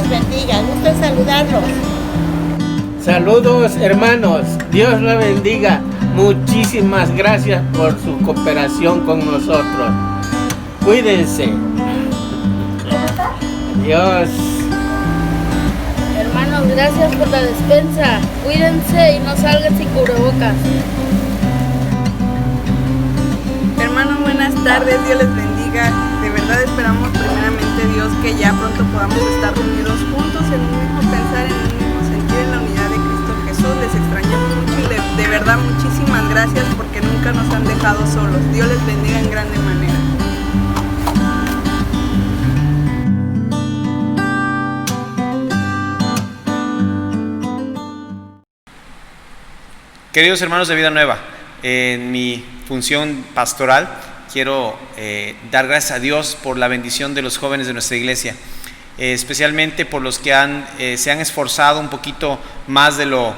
los bendiga. Gusto en saludarlos. Saludos, hermanos. Dios los bendiga. Muchísimas gracias por su cooperación con nosotros. Cuídense. Adiós. Hermanos, gracias por la despensa. Cuídense y no salgan sin cubrebocas. Hermanos, buenas tardes, Dios les bendiga. De verdad esperamos primeramente Dios que ya pronto podamos estar reunidos juntos en un mismo pensar, en un mismo sentir, en la unidad de Cristo Jesús. Les extrañamos mucho y de verdad muchísimas gracias porque nunca nos han dejado solos. Dios les bendiga en grande manera. Queridos hermanos de Vida Nueva, en mi función pastoral quiero dar gracias a Dios por la bendición de los jóvenes de nuestra iglesia, especialmente por los que se han esforzado un poquito más de lo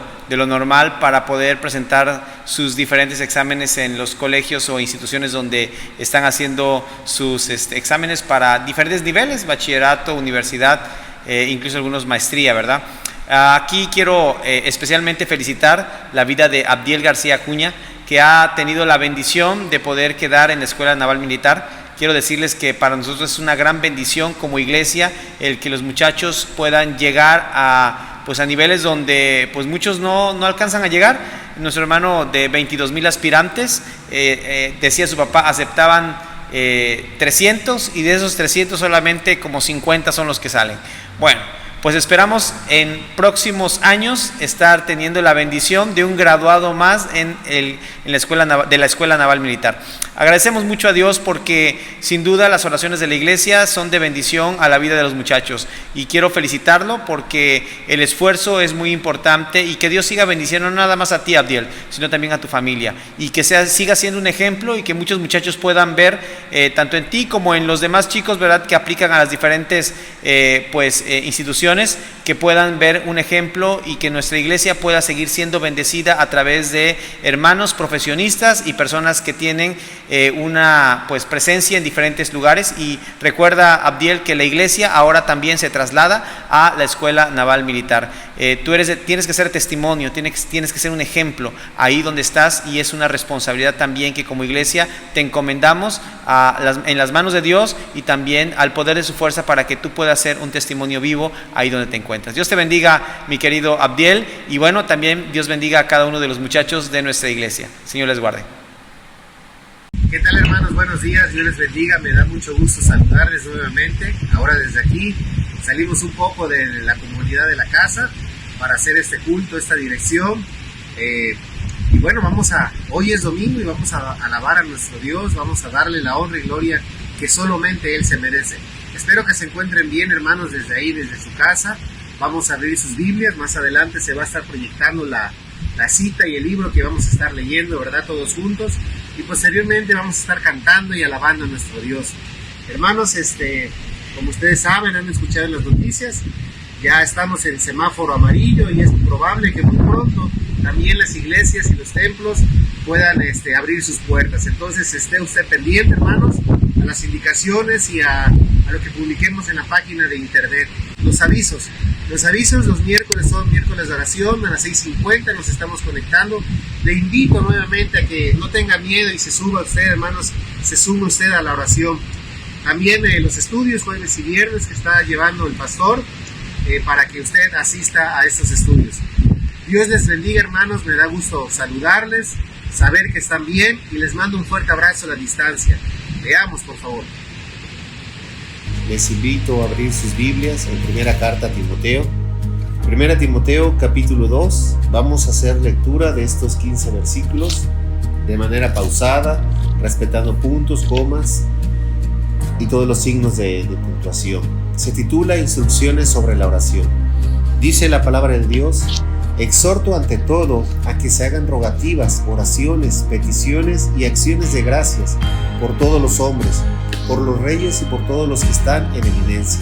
normal para poder presentar sus diferentes exámenes en los colegios o instituciones donde están haciendo sus exámenes para diferentes niveles, bachillerato, universidad, incluso algunos maestría, ¿verdad? Aquí quiero especialmente felicitar la vida de Abdiel García Acuña, que ha tenido la bendición de poder quedar en la Escuela Naval Militar. Quiero decirles que para nosotros es una gran bendición como iglesia el que los muchachos puedan llegar a niveles donde pues muchos no alcanzan a llegar. Nuestro hermano de 22,000 aspirantes, decía su papá, aceptaban 300 y de esos 300 solamente como 50 son los que salen. Bueno, pues esperamos en próximos años estar teniendo la bendición de un graduado más en la Escuela Naval Militar. Agradecemos mucho a Dios porque sin duda las oraciones de la iglesia son de bendición a la vida de los muchachos y quiero felicitarlo porque el esfuerzo es muy importante y que Dios siga bendiciendo no nada más a ti, Abdiel, sino también a tu familia y que siga siendo un ejemplo y que muchos muchachos puedan ver tanto en ti como en los demás chicos, ¿verdad?, que aplican a las diferentes instituciones, que puedan ver un ejemplo y que nuestra iglesia pueda seguir siendo bendecida a través de hermanos profesionistas y personas que tienen una presencia en diferentes lugares. Y recuerda, Abdiel, que la iglesia ahora también se traslada a la Escuela Naval Militar. Tienes que ser testimonio, tienes que ser un ejemplo ahí donde estás y es una responsabilidad también que como iglesia te encomendamos en las manos de Dios y también al poder de su fuerza para que tú puedas ser un testimonio vivo ahí donde te encuentras. Dios te bendiga, mi querido Abdiel, y bueno, también Dios bendiga a cada uno de los muchachos de nuestra iglesia. Señor les guarde. ¿Qué tal, hermanos? Buenos días, Dios les bendiga, me da mucho gusto saludarles nuevamente. Ahora desde aquí salimos un poco de la comunidad de la casa para hacer este culto, esta dirección. Y bueno, hoy es domingo y vamos a alabar a nuestro Dios, vamos a darle la honra y gloria que solamente Él se merece. Espero que se encuentren bien, hermanos, desde ahí, desde su casa. Vamos a abrir sus Biblias, más adelante se va a estar proyectando la cita y el libro que vamos a estar leyendo, ¿verdad?, todos juntos. Y posteriormente vamos a estar cantando y alabando a nuestro Dios. Hermanos, como ustedes saben, han escuchado en las noticias, ya estamos en semáforo amarillo y es probable que muy pronto también las iglesias y los templos puedan abrir sus puertas. Entonces esté usted pendiente, hermanos, a las indicaciones y a lo que publiquemos en la página de internet. Los avisos, los miércoles son miércoles de oración, a las 6:50 nos estamos conectando. Le invito nuevamente a que no tenga miedo y se suba usted, hermanos, se sume usted a la oración. También los estudios jueves y viernes que está llevando el pastor para que usted asista a estos estudios. Dios les bendiga, hermanos, me da gusto saludarles, saber que están bien y les mando un fuerte abrazo a la distancia. Leamos, por favor. Les invito a abrir sus Biblias en primera carta a Timoteo. Primera Timoteo capítulo 2. Vamos a hacer lectura de estos 15 versículos de manera pausada, respetando puntos, comas y todos los signos de puntuación. Se titula Instrucciones sobre la oración. Dice la palabra de Dios: exhorto ante todo a que se hagan rogativas, oraciones, peticiones y acciones de gracias por todos los hombres, por los reyes y por todos los que están en eminencia,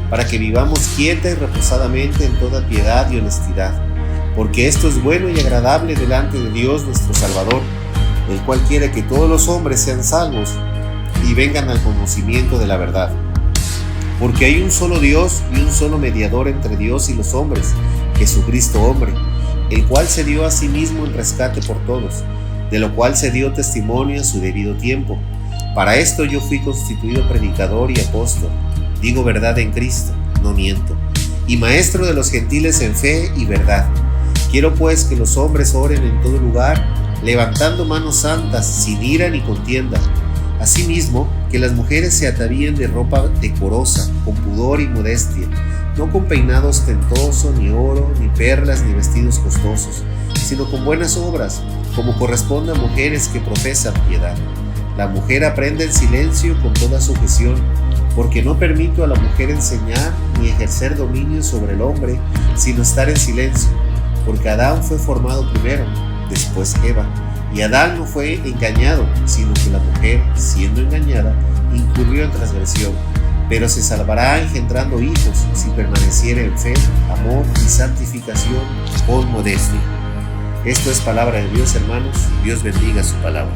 para que vivamos quieta y reposadamente en toda piedad y honestidad, porque esto es bueno y agradable delante de Dios nuestro Salvador, el cual quiere que todos los hombres sean salvos y vengan al conocimiento de la verdad. porque hay un solo Dios y un solo mediador entre Dios y los hombres, Jesucristo hombre, el cual se dio a sí mismo en rescate por todos, de lo cual se dio testimonio a su debido tiempo. Para esto yo fui constituido predicador y apóstol, digo verdad en Cristo, no miento, y maestro de los gentiles en fe y verdad. Quiero pues que los hombres oren en todo lugar, levantando manos santas, sin ira ni contienda. Asimismo, que las mujeres se atavíen de ropa decorosa, con pudor y modestia, no con peinado ostentoso, ni oro, ni perlas, ni vestidos costosos, sino con buenas obras, como corresponde a mujeres que profesan piedad. La mujer aprende en silencio con toda sujeción, porque no permito a la mujer enseñar ni ejercer dominio sobre el hombre, sino estar en silencio, porque Adán fue formado primero, después Eva, y Adán no fue engañado, sino que la mujer, siendo engañada, incurrió en transgresión, pero se salvará engendrando hijos si permaneciere en fe, amor y santificación con modestia. Esto es palabra de Dios, hermanos. Dios bendiga su palabra.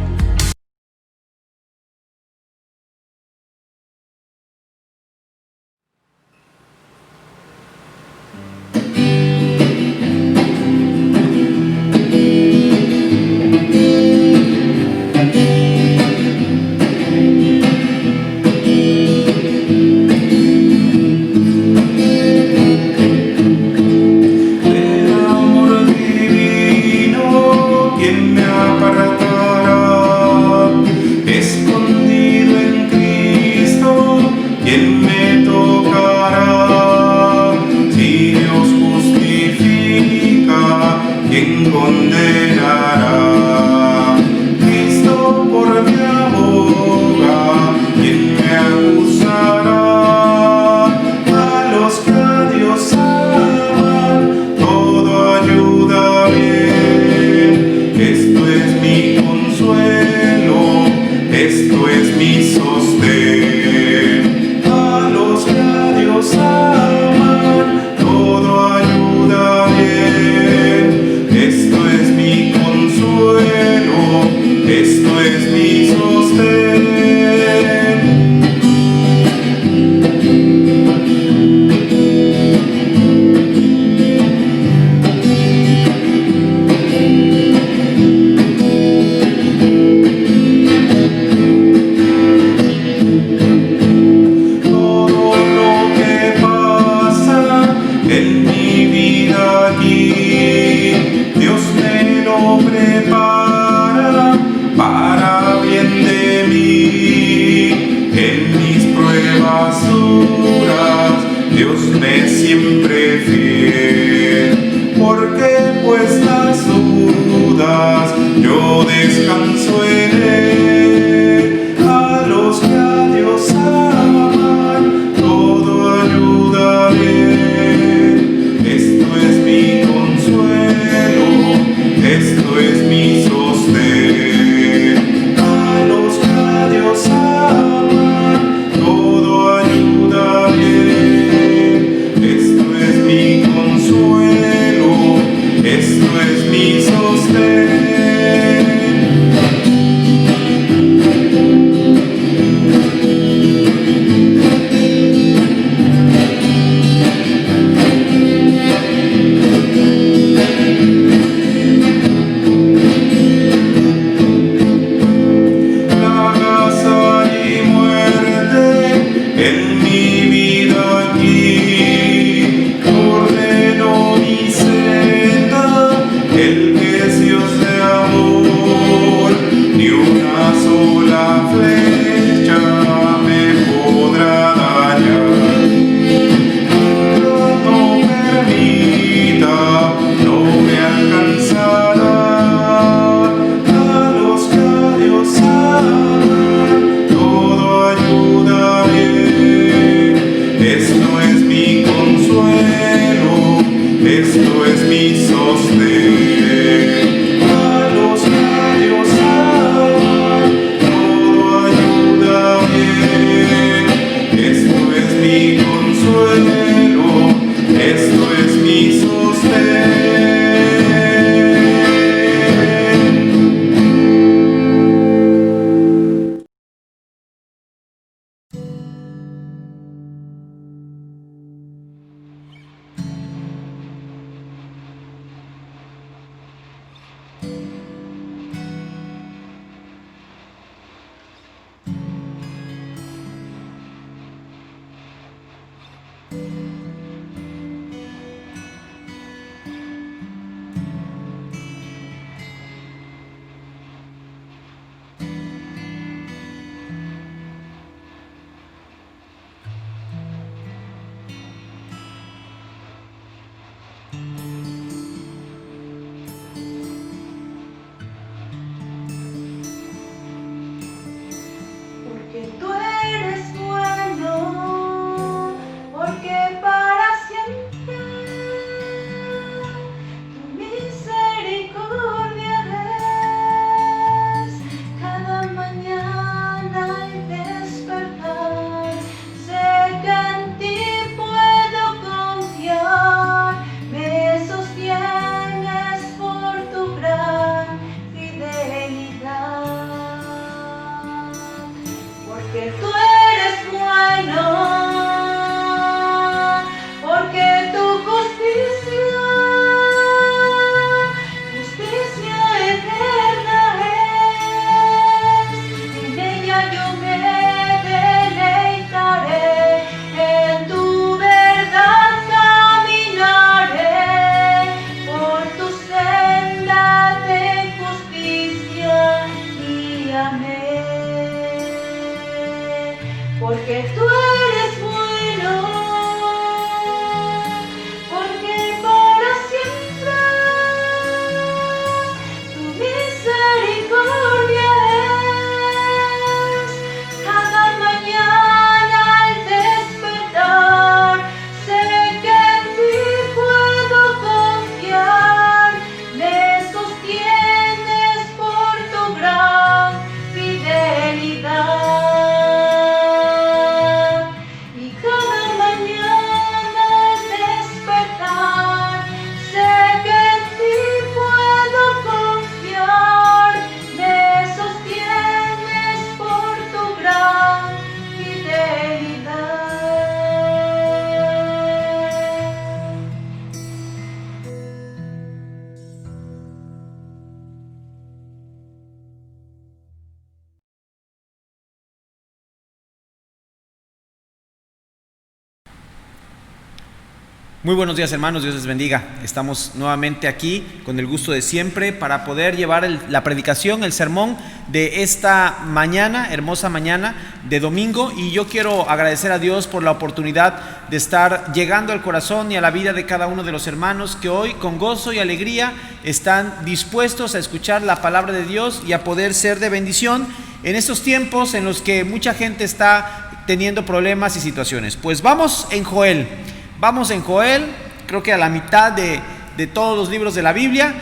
Muy buenos días, hermanos, Dios les bendiga. Estamos nuevamente aquí con el gusto de siempre para poder llevar la predicación, el sermón de esta mañana, hermosa mañana de domingo, y yo quiero agradecer a Dios por la oportunidad de estar llegando al corazón y a la vida de cada uno de los hermanos que hoy con gozo y alegría están dispuestos a escuchar la palabra de Dios y a poder ser de bendición en estos tiempos en los que mucha gente está teniendo problemas y situaciones. Pues vamos en Joel, creo que a la mitad de todos los libros de la Biblia.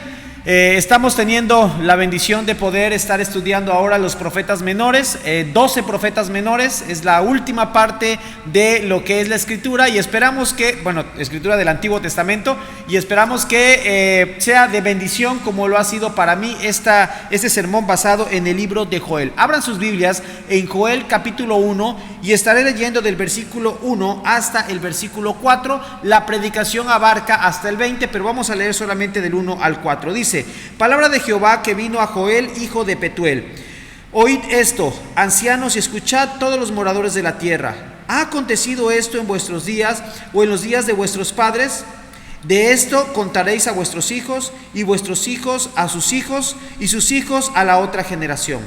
Estamos teniendo la bendición de poder estar estudiando ahora los profetas menores, 12 profetas menores, es la última parte de lo que es la escritura, y esperamos que, escritura del Antiguo Testamento, y esperamos que sea de bendición como lo ha sido para mí este sermón basado en el libro de Joel. Abran sus Biblias en Joel capítulo 1 y estaré leyendo del versículo 1 hasta el versículo 4. La predicación abarca hasta el 20, pero vamos a leer solamente del 1 al 4. Dice: palabra de Jehová que vino a Joel, hijo de Petuel. Oíd esto, ancianos, y escuchad todos los moradores de la tierra. ¿Ha acontecido esto en vuestros días o en los días de vuestros padres? De esto contaréis a vuestros hijos, y vuestros hijos a sus hijos, y sus hijos a la otra generación.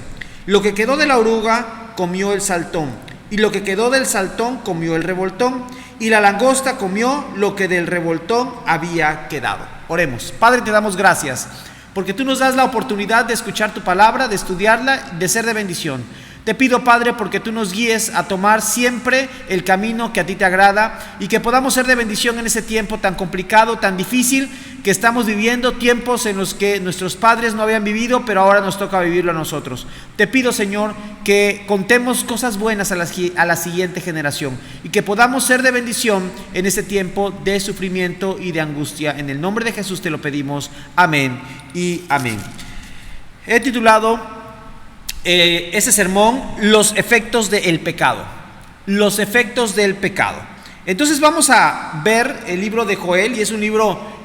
Lo que quedó de la oruga comió el saltón, y lo que quedó del saltón comió el revoltón, y la langosta comió lo que del revoltón había quedado. Oremos. Padre, te damos gracias porque tú nos das la oportunidad de escuchar tu palabra, de estudiarla, de ser de bendición. Te pido, Padre, porque tú nos guíes a tomar siempre el camino que a ti te agrada, y que podamos ser de bendición en ese tiempo tan complicado, tan difícil que estamos viviendo, tiempos en los que nuestros padres no habían vivido, pero ahora nos toca vivirlo a nosotros. Te pido, Señor, que contemos cosas buenas a la siguiente generación, y que podamos ser de bendición en ese tiempo de sufrimiento y de angustia. En el nombre de Jesús te lo pedimos. Amén y amén. He titulado ese sermón los efectos del pecado. Los efectos del pecado. Entonces vamos a ver el libro de Joel, y es un libro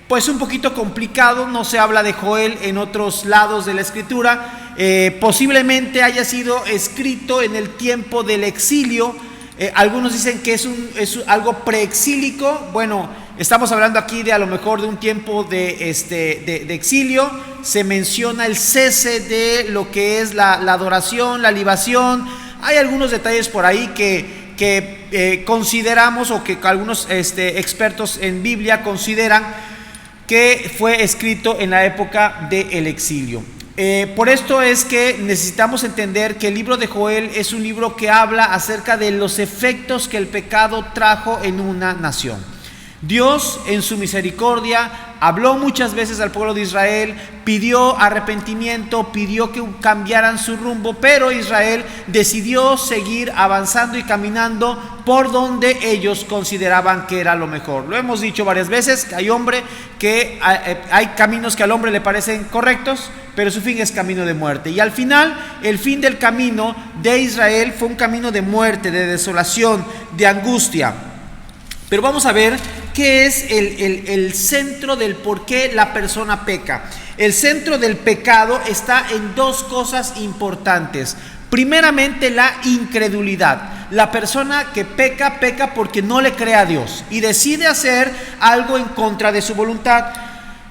pues un poquito complicado. No se habla de Joel en otros lados de la escritura. Posiblemente haya sido escrito en el tiempo del exilio. Algunos dicen que es algo preexílico. Bueno, estamos hablando aquí de a lo mejor de un tiempo de exilio. Se menciona el cese de lo que es la adoración, la libación. Hay algunos detalles por ahí que consideramos, o que algunos expertos en Biblia consideran que fue escrito en la época del exilio. Por esto es que necesitamos entender que el libro de Joel es un libro que habla acerca de los efectos que el pecado trajo en una nación. Dios, en su misericordia, habló muchas veces al pueblo de Israel, pidió arrepentimiento, pidió que cambiaran su rumbo, pero Israel decidió seguir avanzando y caminando por donde ellos consideraban que era lo mejor. Lo hemos dicho varias veces, que hay caminos que al hombre le parecen correctos, pero su fin es camino de muerte. Y al final, el fin del camino de Israel fue un camino de muerte, de desolación, de angustia. Pero vamos a ver qué es el centro del por qué la persona peca. El centro del pecado está en dos cosas importantes. Primeramente, la incredulidad. La persona que peca porque no le cree a Dios y decide hacer algo en contra de su voluntad.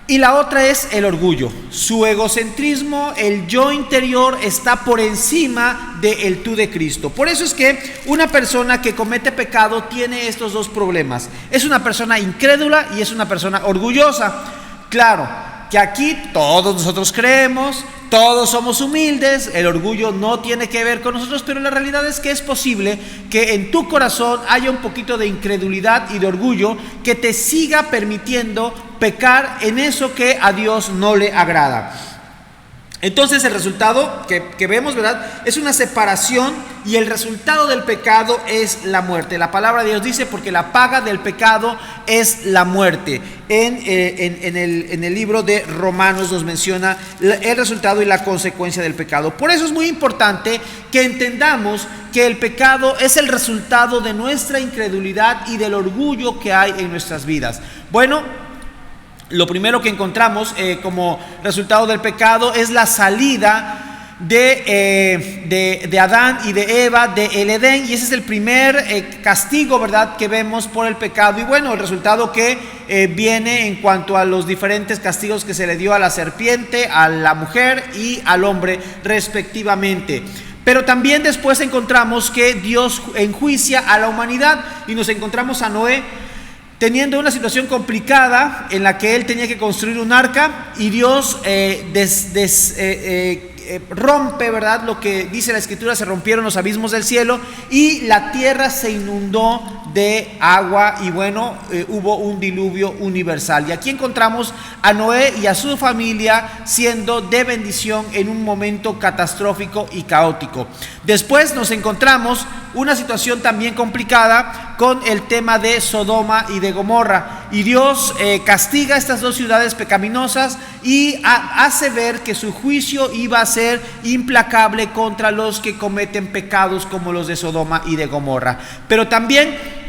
Y la otra es el orgullo. Su egocentrismo, el yo interior, está por encima del tú de Cristo. Por eso es que una persona que comete pecado tiene estos dos problemas. Es una persona incrédula y es una persona orgullosa. Claro que aquí todos nosotros creemos, todos somos humildes, el orgullo no tiene que ver con nosotros, pero la realidad es que es posible que en tu corazón haya un poquito de incredulidad y de orgullo que te siga permitiendo pecar en eso que a Dios no le agrada. Entonces el resultado que vemos, ¿verdad?, es una separación, y el resultado del pecado es la muerte. La palabra de Dios dice: porque la paga del pecado es la muerte. En el libro de Romanos nos menciona el resultado y la consecuencia del pecado. Por eso es muy importante que entendamos que el pecado es el resultado de nuestra incredulidad y del orgullo que hay en nuestras vidas. Bueno, lo primero que encontramos como resultado del pecado es la salida de Adán y de Eva, del Edén, y ese es el primer castigo, ¿verdad?, que vemos por el pecado. Y bueno, el resultado que viene en cuanto a los diferentes castigos que se le dio a la serpiente, a la mujer y al hombre respectivamente. Pero también después encontramos que Dios enjuicia a la humanidad y nos encontramos a Noé teniendo una situación complicada en la que él tenía que construir un arca, y Dios rompe, ¿verdad?, lo que dice la Escritura: se rompieron los abismos del cielo y la tierra se inundó de agua, y bueno, hubo un diluvio universal. Y aquí encontramos a Noé y a su familia siendo de bendición en un momento catastrófico y caótico. Después nos encontramos una situación también complicada con el tema de Sodoma y de Gomorra, y Dios castiga estas dos ciudades pecaminosas y hace ver que su juicio iba a ser implacable contra los que cometen pecados como los de Sodoma y de Gomorra. Pero también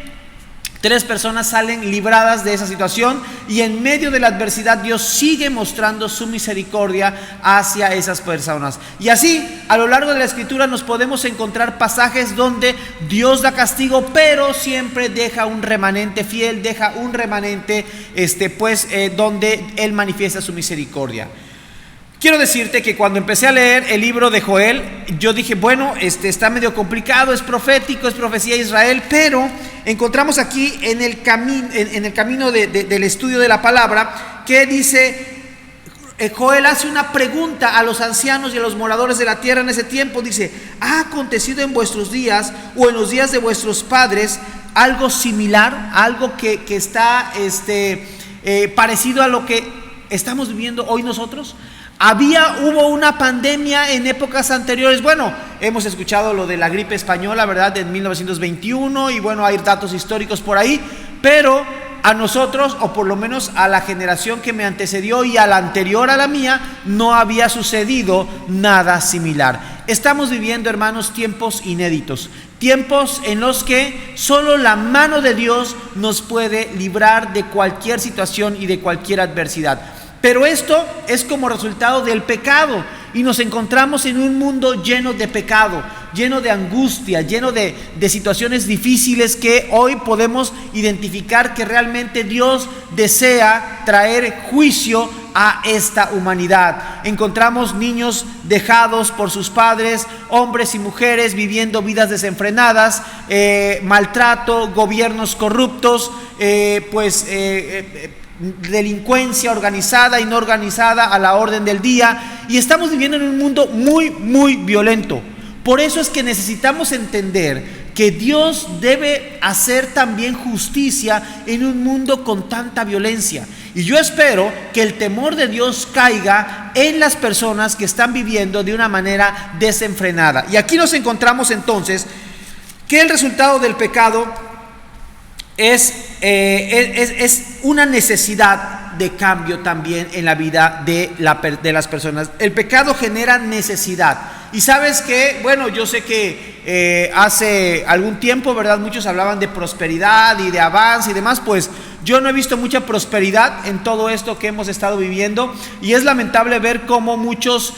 3 personas salen libradas de esa situación, y en medio de la adversidad Dios sigue mostrando su misericordia hacia esas personas. Y así, a lo largo de la Escritura nos podemos encontrar pasajes donde Dios da castigo, pero siempre deja un remanente fiel, deja un remanente donde Él manifiesta su misericordia. Quiero decirte que cuando empecé a leer el libro de Joel, yo dije, bueno, está medio complicado, es profético, es profecía de Israel, pero encontramos aquí en el camino del estudio de la palabra que dice, Joel hace una pregunta a los ancianos y a los moradores de la tierra en ese tiempo. Dice: ¿ha acontecido en vuestros días o en los días de vuestros padres algo similar, algo que está parecido a lo que estamos viviendo hoy nosotros? Hubo una pandemia en épocas anteriores. Bueno, hemos escuchado lo de la gripe española, ¿verdad?, en 1921, y bueno, hay datos históricos por ahí, pero a nosotros, o por lo menos a la generación que me antecedió y a la anterior a la mía, no había sucedido nada similar. Estamos viviendo, hermanos, tiempos inéditos, tiempos en los que solo la mano de Dios nos puede librar de cualquier situación y de cualquier adversidad. Pero esto es como resultado del pecado, y nos encontramos en un mundo lleno de pecado, lleno de angustia, lleno de situaciones difíciles que hoy podemos identificar que realmente Dios desea traer juicio a esta humanidad. Encontramos niños dejados por sus padres, hombres y mujeres viviendo vidas desenfrenadas, maltrato, gobiernos corruptos, delincuencia organizada y no organizada a la orden del día, y estamos viviendo en un mundo muy, muy violento. Por eso es que necesitamos entender que Dios debe hacer también justicia en un mundo con tanta violencia. Y yo espero que el temor de Dios caiga en las personas que están viviendo de una manera desenfrenada. Y aquí nos encontramos entonces que el resultado del pecado es una necesidad de cambio también en la vida de las personas. El pecado genera necesidad. Y sabes que, bueno, yo sé que hace algún tiempo, ¿verdad?, muchos hablaban de prosperidad y de avance y demás. Pues yo no he visto mucha prosperidad en todo esto que hemos estado viviendo, y es lamentable ver cómo muchos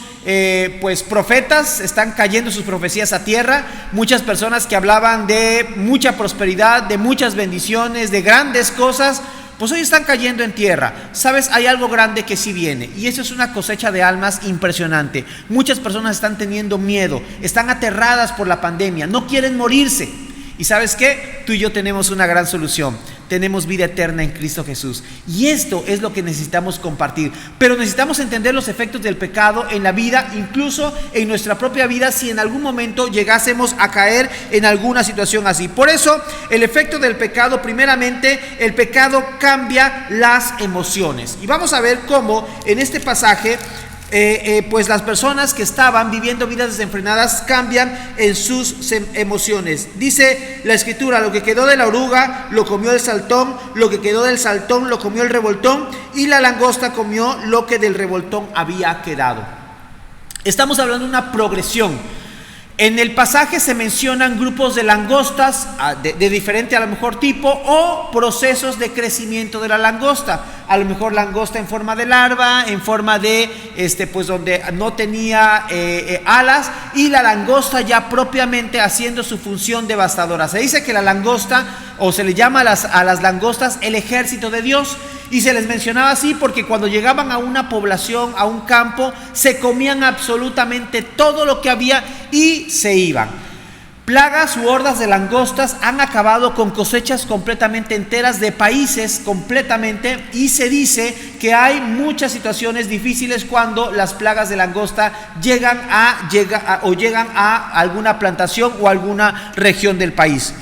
profetas están cayendo sus profecías a tierra. Muchas personas que hablaban de mucha prosperidad, de muchas bendiciones, de grandes cosas, pues hoy están cayendo en tierra. Sabes, hay algo grande que sí viene, y eso es una cosecha de almas impresionante. Muchas personas están teniendo miedo, están aterradas por la pandemia, no quieren morirse. Y ¿sabes qué? Tú y yo tenemos una gran solución. Tenemos vida eterna en Cristo Jesús, y esto es lo que necesitamos compartir. Pero necesitamos entender los efectos del pecado en la vida, incluso en nuestra propia vida, si en algún momento llegásemos a caer en alguna situación así. Por eso, el efecto del pecado, primeramente, el pecado cambia las emociones. Y vamos a ver cómo en este pasaje pues las personas que estaban viviendo vidas desenfrenadas cambian en sus emociones. Dice la Escritura: lo que quedó de la oruga lo comió el saltón, lo que quedó del saltón lo comió el revoltón, y la langosta comió lo que del revoltón había quedado. Estamos hablando de una progresión. En el pasaje se mencionan grupos de langostas de diferente a lo mejor tipo, o procesos de crecimiento de la langosta. A lo mejor langosta en forma de larva, en forma de pues donde no tenía alas, y la langosta ya propiamente haciendo su función devastadora. Se dice que la langosta, o se le llama a las langostas el ejército de Dios, y se les mencionaba así porque cuando llegaban a una población, a un campo, se comían absolutamente todo lo que había y se iban. Plagas u hordas de langostas han acabado con cosechas completamente enteras de países completamente, y se dice que hay muchas situaciones difíciles cuando las plagas de langosta llegan a alguna plantación o alguna región del país.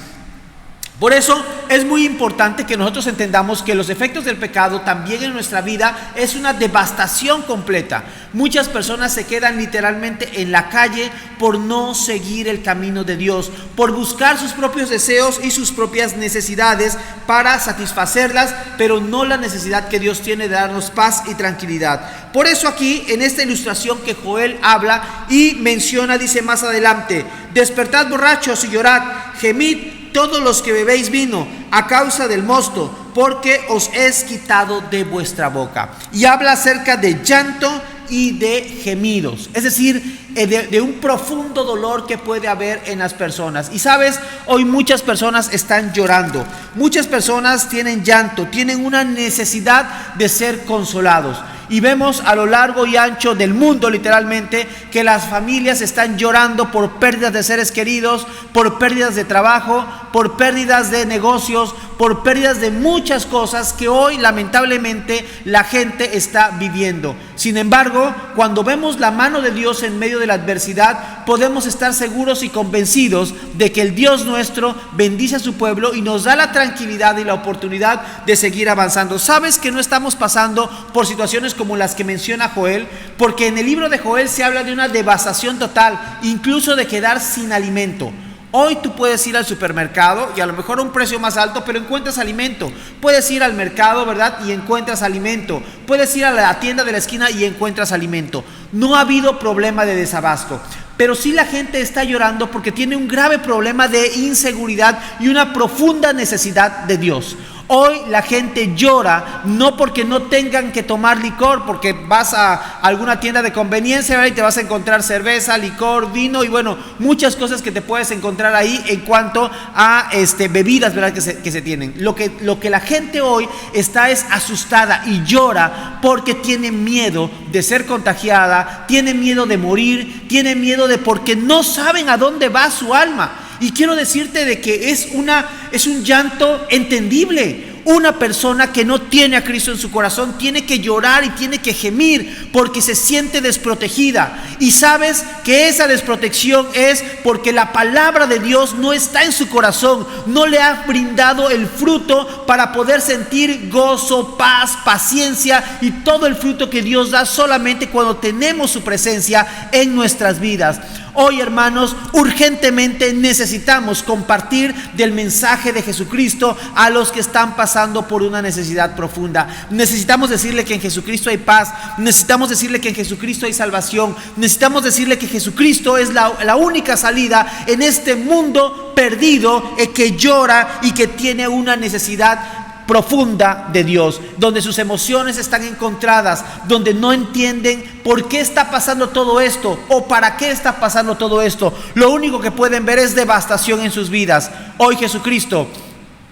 Por eso es muy importante que nosotros entendamos que los efectos del pecado también en nuestra vida es una devastación completa. Muchas personas se quedan literalmente en la calle por no seguir el camino de Dios, por buscar sus propios deseos y sus propias necesidades para satisfacerlas, pero no la necesidad que Dios tiene de darnos paz y tranquilidad. Por eso aquí en esta ilustración que Joel habla y menciona, dice más adelante: despertad borrachos y llorad, gemid todos los que bebéis vino a causa del mosto, porque os es quitado de vuestra boca. Y habla acerca de llanto y de gemidos, es decir, de un profundo dolor que puede haber en las personas. Y sabes, hoy muchas personas están llorando, muchas personas tienen llanto, tienen una necesidad de ser consolados. Y vemos a lo largo y ancho del mundo literalmente que las familias están llorando por pérdidas de seres queridos, por pérdidas de trabajo, por pérdidas de negocios, por pérdidas de muchas cosas que hoy lamentablemente la gente está viviendo. Sin embargo, cuando vemos la mano de Dios en medio de la adversidad, podemos estar seguros y convencidos de que el Dios nuestro bendice a su pueblo y nos da la tranquilidad y la oportunidad de seguir avanzando. ¿Sabes que no estamos pasando por situaciones como las que menciona Joel? Porque en el libro de Joel se habla de una devastación total, incluso de quedar sin alimento. Hoy tú puedes ir al supermercado y a lo mejor a un precio más alto, pero encuentras alimento. Puedes ir al mercado, ¿verdad? Y encuentras alimento. Puedes ir a la tienda de la esquina y encuentras alimento. No ha habido problema de desabasto. Pero sí la gente está llorando porque tiene un grave problema de inseguridad y una profunda necesidad de Dios. Hoy la gente llora no porque no tengan que tomar licor, porque vas a alguna tienda de conveniencia, ¿verdad? Y te vas a encontrar cerveza, licor, vino y bueno, muchas cosas que te puedes encontrar ahí en cuanto a bebidas, ¿verdad? que se tienen. Lo que la gente hoy está es asustada y llora porque tiene miedo de ser contagiada, tiene miedo de morir, tiene miedo porque no saben a dónde va su alma. Y quiero decirte de que es un llanto entendible. Una persona que no tiene a Cristo en su corazón tiene que llorar y tiene que gemir porque se siente desprotegida. Y sabes que esa desprotección es porque la palabra de Dios no está en su corazón, no le ha brindado el fruto para poder sentir gozo, paz, paciencia y todo el fruto que Dios da solamente cuando tenemos su presencia en nuestras vidas. Hoy, hermanos, urgentemente necesitamos compartir del mensaje de Jesucristo a los que están pasando por una necesidad profunda. Necesitamos decirle que en Jesucristo hay paz, necesitamos decirle que en Jesucristo hay salvación, necesitamos decirle que Jesucristo es la única salida en este mundo perdido que llora y que tiene una necesidad profunda de Dios, donde sus emociones están encontradas, donde no entienden por qué está pasando todo esto o para qué está pasando todo esto. Lo único que pueden ver es devastación en sus vidas. Hoy Jesucristo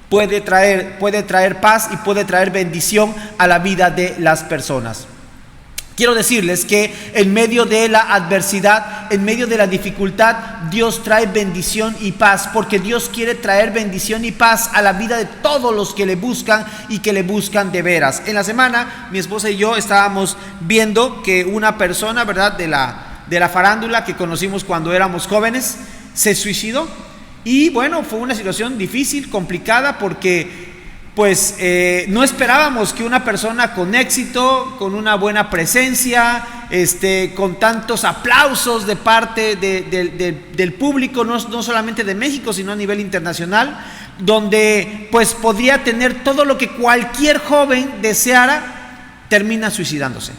puede traer paz y puede traer bendición a la vida de las personas. Quiero decirles que en medio de la adversidad, en medio de la dificultad, Dios trae bendición y paz, porque Dios quiere traer bendición y paz a la vida de todos los que le buscan y que le buscan de veras. En la semana, mi esposa y yo estábamos viendo que una persona, ¿verdad?, de la farándula que conocimos cuando éramos jóvenes, se suicidó. Y bueno, fue una situación difícil, complicada, porque pues no esperábamos que una persona con éxito, con una buena presencia, con tantos aplausos de parte del público, no solamente de México, sino a nivel internacional, donde pues podría tener todo lo que cualquier joven deseara, termina suicidándose.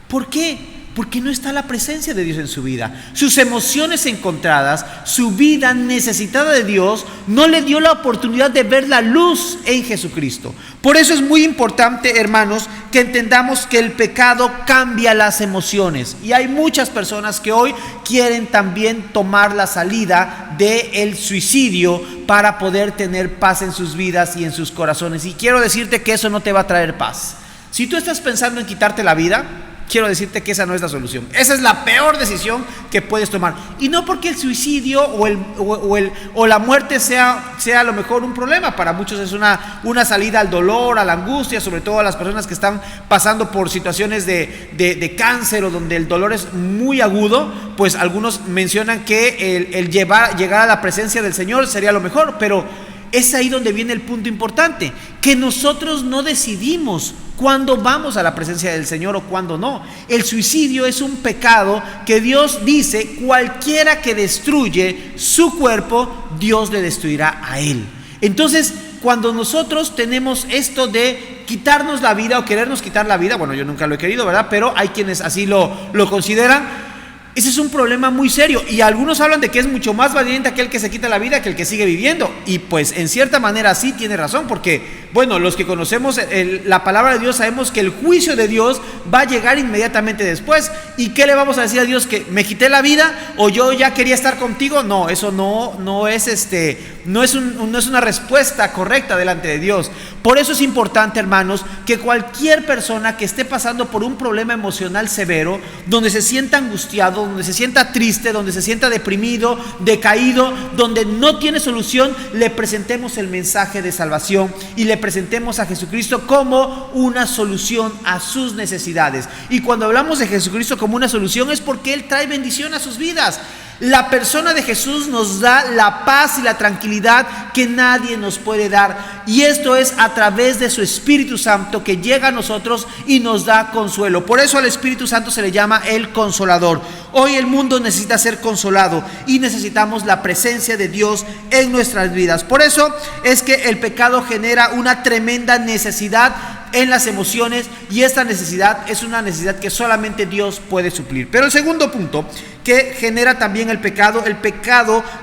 ¿Por qué? Porque no está la presencia de Dios en su vida. Sus emociones encontradas, su vida necesitada de Dios, no le dio la oportunidad de ver la luz en Jesucristo. Por eso es muy importante, hermanos, que entendamos que el pecado cambia las emociones. Y hay muchas personas que hoy quieren también tomar la salida del suicidio para poder tener paz en sus vidas y en sus corazones. Y quiero decirte que eso no te va a traer paz. Si tú estás pensando en quitarte la vida, quiero decirte que esa no es la solución. Esa es la peor decisión que puedes tomar. Y no porque el suicidio o la muerte sea a lo mejor un problema. Para muchos es una salida al dolor, a la angustia, sobre todo a las personas que están pasando por situaciones de cáncer o donde el dolor es muy agudo. Pues algunos mencionan que el llegar a la presencia del Señor sería lo mejor, pero es ahí donde viene el punto importante, que nosotros no decidimos cuándo vamos a la presencia del Señor o cuándo no. El suicidio es un pecado que Dios dice, cualquiera que destruye su cuerpo, Dios le destruirá a él. Entonces, cuando nosotros tenemos esto de quitarnos la vida o querernos quitar la vida, bueno, yo nunca lo he querido, ¿verdad? Pero hay quienes así lo consideran. Ese es un problema muy serio, y algunos hablan de que es mucho más valiente aquel que se quita la vida que el que sigue viviendo, y pues en cierta manera sí tiene razón, porque bueno, los que conocemos la palabra de Dios sabemos que el juicio de Dios va a llegar inmediatamente después. ¿Y qué le vamos a decir a Dios? ¿Que me quité la vida o yo ya quería estar contigo? No, eso no es una respuesta correcta delante de Dios. Por eso es importante, hermanos, que cualquier persona que esté pasando por un problema emocional severo, donde se sienta angustiado, donde se sienta triste, donde se sienta deprimido, decaído, donde no tiene solución, le presentemos el mensaje de salvación y le presentemos a Jesucristo como una solución a sus necesidades. Y cuando hablamos de Jesucristo como una solución es porque Él trae bendición a sus vidas. La persona de Jesús nos da la paz y la tranquilidad que nadie nos puede dar, y esto es a través de su Espíritu Santo que llega a nosotros y nos da consuelo. Por eso al Espíritu Santo se le llama el Consolador. Hoy el mundo necesita ser consolado y necesitamos la presencia de Dios en nuestras vidas. Por eso es que el pecado genera una tremenda necesidad en las emociones, y esta necesidad es una necesidad que solamente Dios puede suplir. Pero el segundo punto que genera también el pecado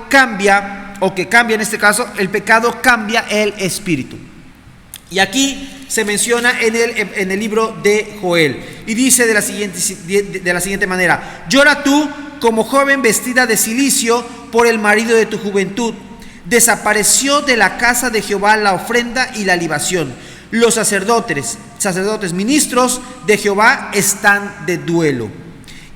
cambia, o que cambia en este caso, el pecado cambia el espíritu. Y aquí se menciona en el libro de Joel, y dice de la siguiente manera: llora tú como joven vestida de cilicio por el marido de tu juventud. Desapareció de la casa de Jehová la ofrenda y la libación. Los sacerdotes, ministros de Jehová están de duelo.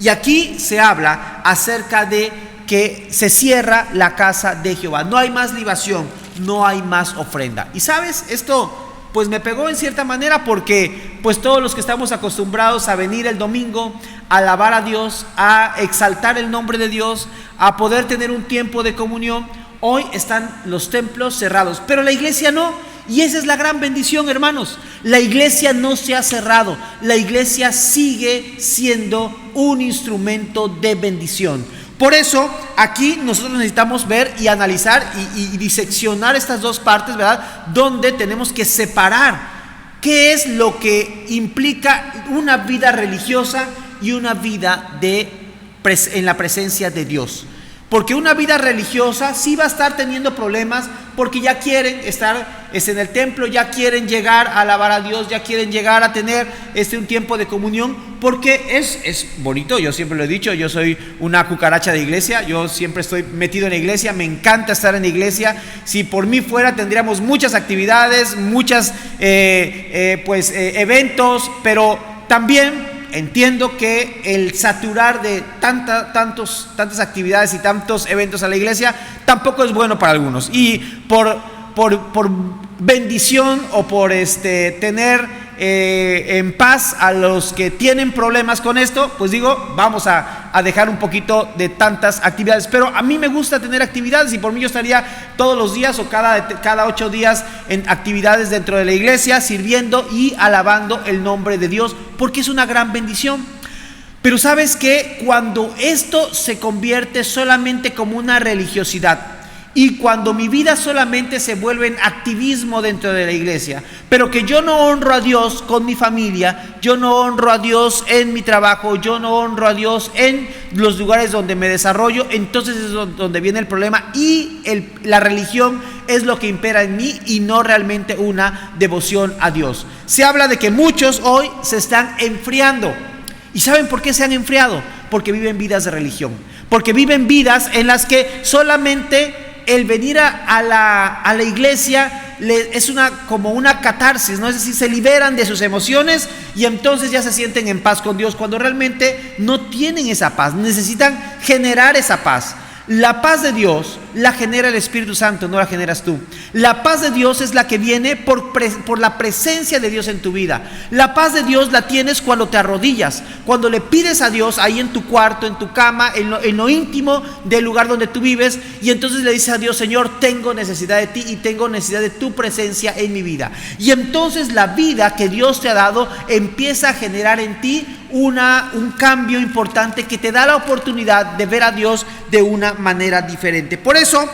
Y aquí se habla acerca de que se cierra la casa de Jehová. No hay más libación, no hay más ofrenda. Y sabes, esto pues me pegó en cierta manera, porque pues todos los que estamos acostumbrados a venir el domingo, a alabar a Dios, a exaltar el nombre de Dios, a poder tener un tiempo de comunión, hoy están los templos cerrados, pero la iglesia no. Y esa es la gran bendición, hermanos. La iglesia no se ha cerrado. La iglesia sigue siendo un instrumento de bendición. Por eso aquí nosotros necesitamos ver y analizar y diseccionar estas dos partes, ¿verdad? Donde tenemos que separar qué es lo que implica una vida religiosa y una vida en la presencia de Dios. Porque una vida religiosa sí va a estar teniendo problemas, porque ya quieren estar en el templo, ya quieren llegar a alabar a Dios, ya quieren llegar a tener un tiempo de comunión, porque es bonito. Yo siempre lo he dicho, yo soy una cucaracha de iglesia, yo siempre estoy metido en la iglesia, me encanta estar en la iglesia. Si por mí fuera tendríamos muchas actividades, muchas eventos, pero también entiendo que el saturar de tantas actividades y tantos eventos a la iglesia tampoco es bueno para algunos. Y por bendición o por tener en paz a los que tienen problemas con esto, pues digo, vamos a dejar un poquito de tantas actividades. Pero a mí me gusta tener actividades, y por mí yo estaría todos los días o cada 8 días en actividades dentro de la iglesia, sirviendo y alabando el nombre de Dios, porque es una gran bendición. Pero sabes que cuando esto se convierte solamente como una religiosidad y cuando mi vida solamente se vuelve en activismo dentro de la iglesia, pero que yo no honro a Dios con mi familia, yo no honro a Dios en mi trabajo, yo no honro a Dios en los lugares donde me desarrollo, entonces es donde viene el problema y la religión es lo que impera en mí y no realmente una devoción a Dios. Se habla de que muchos hoy se están enfriando. ¿Y saben por qué se han enfriado? Porque viven vidas de religión, porque viven vidas en las que solamente el venir a la iglesia es como una catarsis, ¿no? Es decir, se liberan de sus emociones y entonces ya se sienten en paz con Dios, cuando realmente no tienen esa paz, necesitan generar esa paz. La paz de Dios la genera el Espíritu Santo, no la generas tú. La paz de Dios es la que viene por la presencia de Dios en tu vida. La paz de Dios la tienes cuando te arrodillas, cuando le pides a Dios ahí en tu cuarto, en tu cama, en lo íntimo del lugar donde tú vives, y entonces le dices a Dios: Señor, tengo necesidad de ti y tengo necesidad de tu presencia en mi vida. Y entonces la vida que Dios te ha dado empieza a generar en ti un cambio importante que te da la oportunidad de ver a Dios de una manera diferente. Por eso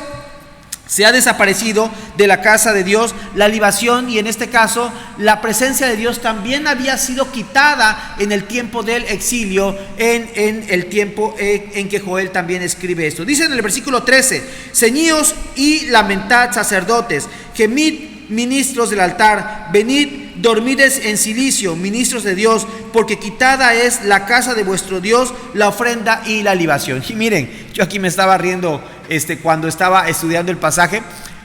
se ha desaparecido de la casa de Dios la libación, y en este caso la presencia de Dios también había sido quitada en el tiempo del exilio, en el tiempo en que Joel también escribe esto. Dice en el versículo 13: ceñíos y lamentad, sacerdotes, gemid, ministros del altar, venid, dormides en cilicio, ministros de Dios, porque quitada es la casa de vuestro Dios, la ofrenda y la libación. Y miren, yo aquí me estaba riendo cuando estaba estudiando el pasaje,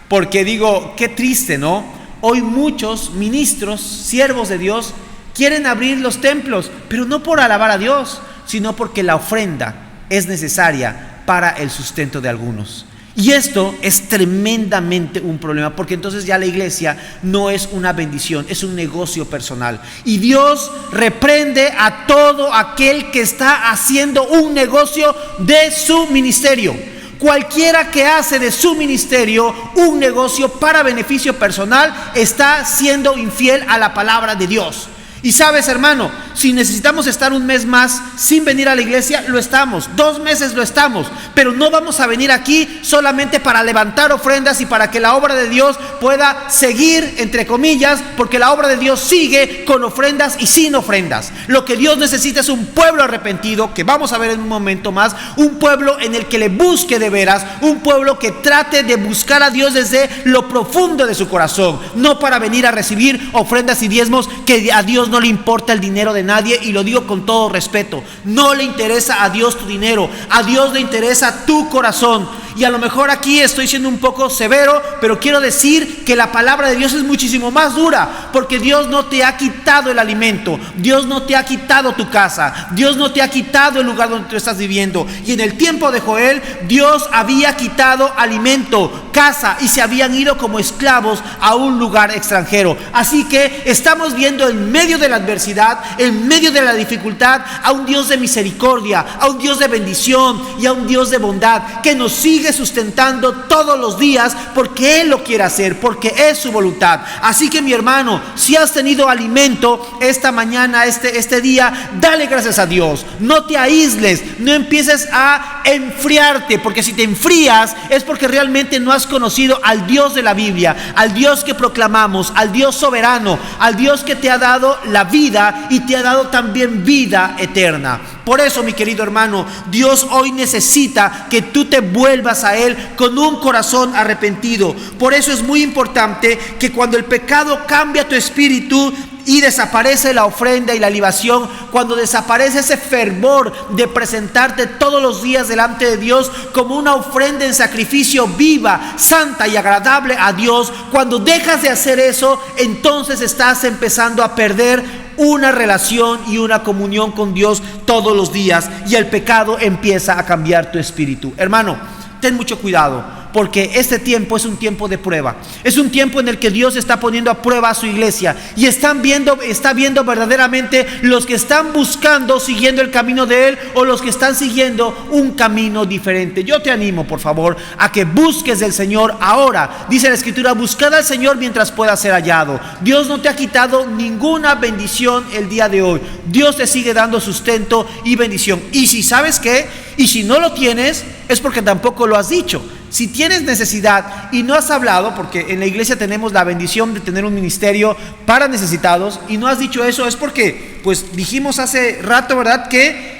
porque digo, qué triste, ¿no? Hoy muchos ministros, siervos de Dios, quieren abrir los templos, pero no por alabar a Dios, sino porque la ofrenda es necesaria para el sustento de algunos. Y esto es tremendamente un problema, porque entonces ya la iglesia no es una bendición, es un negocio personal. Y Dios reprende a todo aquel que está haciendo un negocio de su ministerio. Cualquiera que hace de su ministerio un negocio para beneficio personal está siendo infiel a la palabra de Dios. Y sabes, hermano, si necesitamos estar un mes más sin venir a la iglesia, lo estamos. 2 meses lo estamos. Pero no vamos a venir aquí solamente para levantar ofrendas y para que la obra de Dios pueda seguir, entre comillas, porque la obra de Dios sigue con ofrendas y sin ofrendas. Lo que Dios necesita es un pueblo arrepentido, que vamos a ver en un momento más, un pueblo en el que le busque de veras, un pueblo que trate de buscar a Dios desde lo profundo de su corazón, no para venir a recibir ofrendas y diezmos, que a Dios no le importa el dinero de nadie, y lo digo con todo respeto. No le interesa a Dios tu dinero, a Dios le interesa tu corazón. Y a lo mejor aquí estoy siendo un poco severo, pero quiero decir que la palabra de Dios es muchísimo más dura, porque Dios no te ha quitado el alimento, Dios no te ha quitado tu casa, Dios no te ha quitado el lugar donde tú estás viviendo. Y en el tiempo de Joel, Dios había quitado alimento, casa, y se habían ido como esclavos a un lugar extranjero. Así que estamos viendo en medio de la adversidad, en medio de la dificultad, a un Dios de misericordia, a un Dios de bendición y a un Dios de bondad, que nos sigue sustentando todos los días, porque Él lo quiere hacer, porque es su voluntad. Así que, mi hermano, si has tenido alimento esta mañana, este día, dale gracias a Dios. No te aísles, no empieces a enfriarte, porque si te enfrías es porque realmente no has conocido al Dios de la Biblia, al Dios que proclamamos, al Dios soberano, al Dios que te ha dado la vida y te ha dado también vida eterna. Por eso, mi querido hermano, Dios hoy necesita que tú te vuelvas a Él con un corazón arrepentido. Por eso es muy importante que cuando el pecado cambia tu espíritu y desaparece la ofrenda y la libación, cuando desaparece ese fervor de presentarte todos los días delante de Dios como una ofrenda en sacrificio viva, santa y agradable a Dios, cuando dejas de hacer eso, entonces estás empezando a perder una relación y una comunión con Dios todos los días, y el pecado empieza a cambiar tu espíritu. Hermano, ten mucho cuidado, porque este tiempo es un tiempo de prueba. Es un tiempo en el que Dios está poniendo a prueba a su iglesia, y está viendo verdaderamente los que están buscando, siguiendo el camino de Él, o los que están siguiendo un camino diferente. Yo te animo, por favor, a que busques del Señor ahora. Dice la Escritura: buscad al Señor mientras pueda ser hallado. Dios no te ha quitado ninguna bendición el día de hoy. Dios te sigue dando sustento y bendición. Y si sabes qué, y si no lo tienes, es porque tampoco lo has dicho. Si tienes necesidad y no has hablado, porque en la iglesia tenemos la bendición de tener un ministerio para necesitados, y no has dicho eso, es porque, pues dijimos hace rato, ¿verdad?, que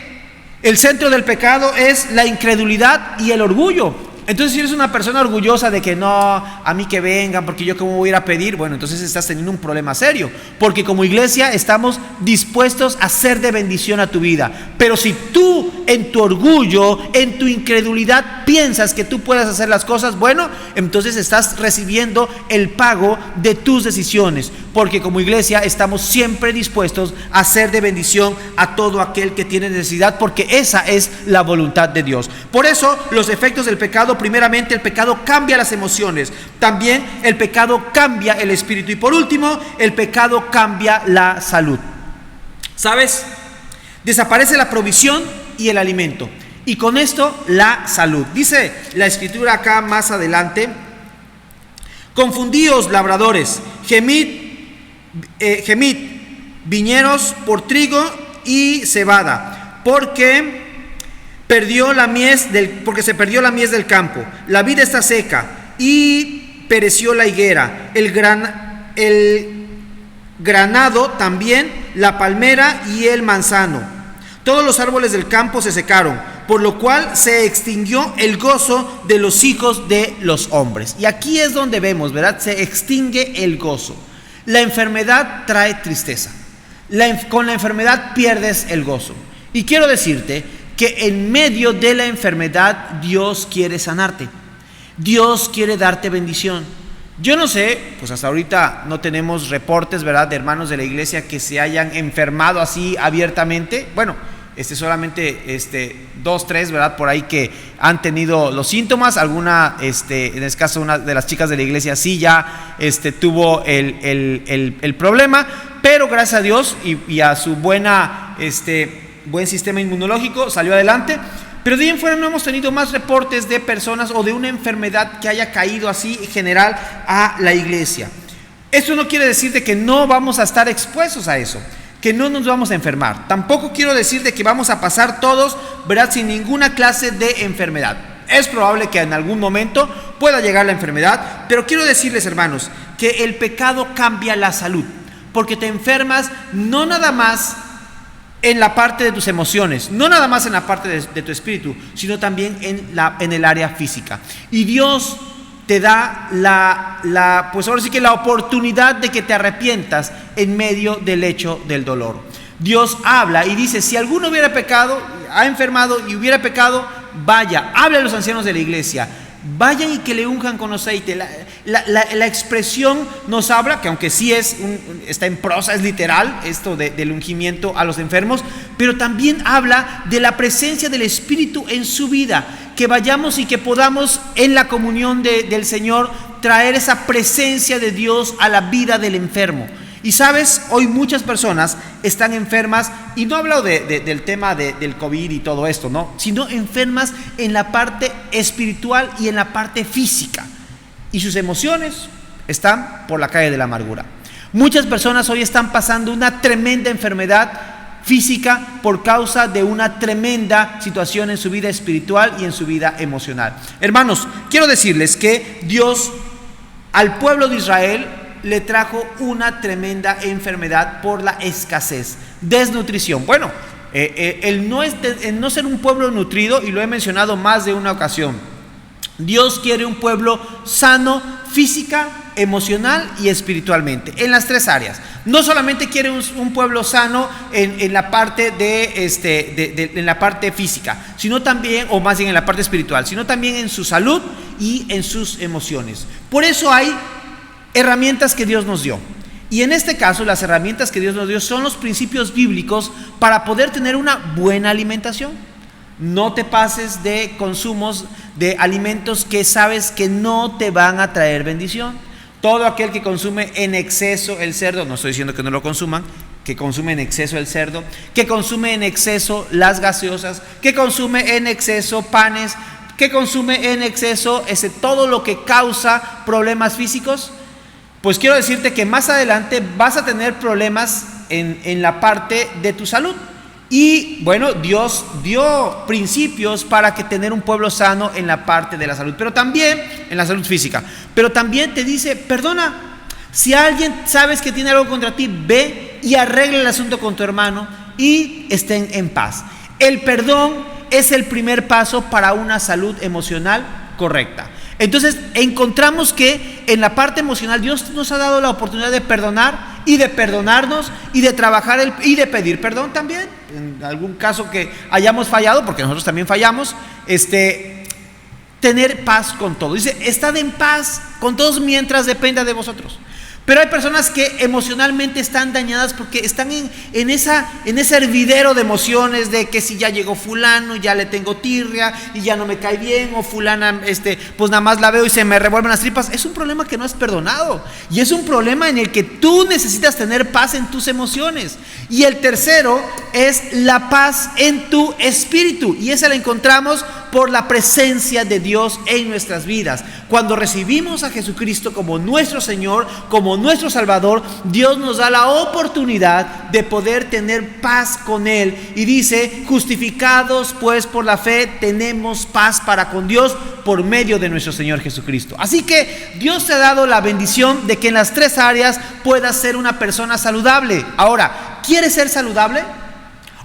el centro del pecado es la incredulidad y el orgullo. Entonces, si eres una persona orgullosa de que no, a mí que vengan, porque yo cómo voy a ir a pedir, bueno, entonces estás teniendo un problema serio, porque como iglesia estamos dispuestos a ser de bendición a tu vida. Pero si tú en tu orgullo, en tu incredulidad piensas que tú puedes hacer las cosas, bueno, entonces estás recibiendo el pago de tus decisiones, porque como iglesia estamos siempre dispuestos a ser de bendición a todo aquel que tiene necesidad, porque esa es la voluntad de Dios. Por eso los efectos del pecado: primeramente, el pecado cambia las emociones. También el pecado cambia el espíritu. Y por último, el pecado cambia la salud. ¿Sabes? Desaparece la provisión y el alimento. Y con esto, la salud. Dice la escritura acá más adelante: confundíos, labradores, gemid viñeros por trigo y cebada, porque se perdió la mies del campo, la vid está seca y pereció la higuera, el granado también, la palmera y el manzano. Todos los árboles del campo se secaron, por lo cual se extinguió el gozo de los hijos de los hombres. Y aquí es donde vemos, ¿verdad? Se extingue el gozo. La enfermedad trae tristeza. Con la enfermedad pierdes el gozo. Y quiero decirte que en medio de la enfermedad Dios quiere sanarte. Dios quiere darte bendición. Yo no sé, pues hasta ahorita no tenemos reportes, ¿verdad?, de hermanos de la iglesia que se hayan enfermado así abiertamente. Bueno, solamente 2, 3, ¿verdad?, por ahí que han tenido los síntomas. Alguna, en este caso, una de las chicas de la iglesia sí ya tuvo el problema, pero gracias a Dios y a su buen sistema inmunológico salió adelante. Pero de ahí en fuera no hemos tenido más reportes de personas o de una enfermedad que haya caído así en general a la iglesia. Esto no quiere decir de que no vamos a estar expuestos a eso, que no nos vamos a enfermar. Tampoco quiero decir de que vamos a pasar todos, ¿verdad?, sin ninguna clase de enfermedad. Es probable que en algún momento pueda llegar la enfermedad, pero quiero decirles, hermanos, que el pecado cambia la salud, porque te enfermas no nada más en la parte de tus emociones, no nada más en la parte de tu espíritu, sino también en el área física. Y Dios te da pues ahora sí que la oportunidad de que te arrepientas en medio del hecho del dolor. Dios habla y dice: si alguno hubiera pecado, ha enfermado y hubiera pecado, vaya, hable a los ancianos de la iglesia, vayan y que le unjan con aceite. La expresión nos habla, que aunque sí está en prosa, es literal esto del ungimiento a los enfermos, pero también habla de la presencia del Espíritu en su vida, que vayamos y que podamos en la comunión del Señor traer esa presencia de Dios a la vida del enfermo. Y sabes, hoy muchas personas están enfermas, y no hablo del tema del COVID y todo esto, ¿no?, sino enfermas en la parte espiritual y en la parte física, y sus emociones están por la calle de la amargura. Muchas personas hoy están pasando una tremenda enfermedad física por causa de una tremenda situación en su vida espiritual y en su vida emocional. Hermanos, quiero decirles que Dios al pueblo de Israel le trajo una tremenda enfermedad por la escasez, desnutrición. Bueno, el no ser un pueblo nutrido, y lo he mencionado más de una ocasión. Dios quiere un pueblo sano física, emocional y espiritualmente, en las 3 áreas. No solamente quiere un pueblo sano en la parte en la parte física, sino también, o más bien en la parte espiritual, sino también en su salud y en sus emociones. Por eso hay herramientas que Dios nos dio. Y en este caso, las herramientas que Dios nos dio son los principios bíblicos para poder tener una buena alimentación. No te pases de consumos de alimentos que sabes que no te van a traer bendición. Todo aquel que consume en exceso el cerdo, no estoy diciendo que no lo consuman, que consume en exceso el cerdo, que consume en exceso las gaseosas, que consume en exceso panes, que consume en exceso todo lo que causa problemas físicos, pues quiero decirte que más adelante vas a tener problemas en la parte de tu salud. Y bueno, Dios dio principios para que tener un pueblo sano en la parte de la salud, pero también en la salud física. Pero también te dice, perdona. Si alguien sabes que tiene algo contra ti, ve y arregla el asunto con tu hermano y estén en paz. El perdón es el primer paso para una salud emocional correcta. Entonces encontramos que en la parte emocional Dios nos ha dado la oportunidad de perdonar y de perdonarnos y de trabajar y de pedir perdón también. En algún caso que hayamos fallado, porque nosotros también fallamos, tener paz con todo. Dice, estad en paz con todos mientras dependa de vosotros. Pero hay personas que emocionalmente están dañadas porque están en ese hervidero de emociones de que si ya llegó fulano, ya le tengo tirria y ya no me cae bien, o fulana, pues nada más la veo y se me revuelven las tripas. Es un problema que no es perdonado y es un problema en el que tú necesitas tener paz en tus emociones. Y el tercero es la paz en tu espíritu, y esa la encontramos por la presencia de Dios en nuestras vidas. Cuando recibimos a Jesucristo como nuestro Señor, como nuestro Salvador, Dios nos da la oportunidad de poder tener paz con Él. Y dice, justificados pues por la fe, tenemos paz para con Dios por medio de nuestro Señor Jesucristo. Así que Dios te ha dado la bendición de que en las tres áreas puedas ser una persona saludable. Ahora, ¿quieres ser saludable?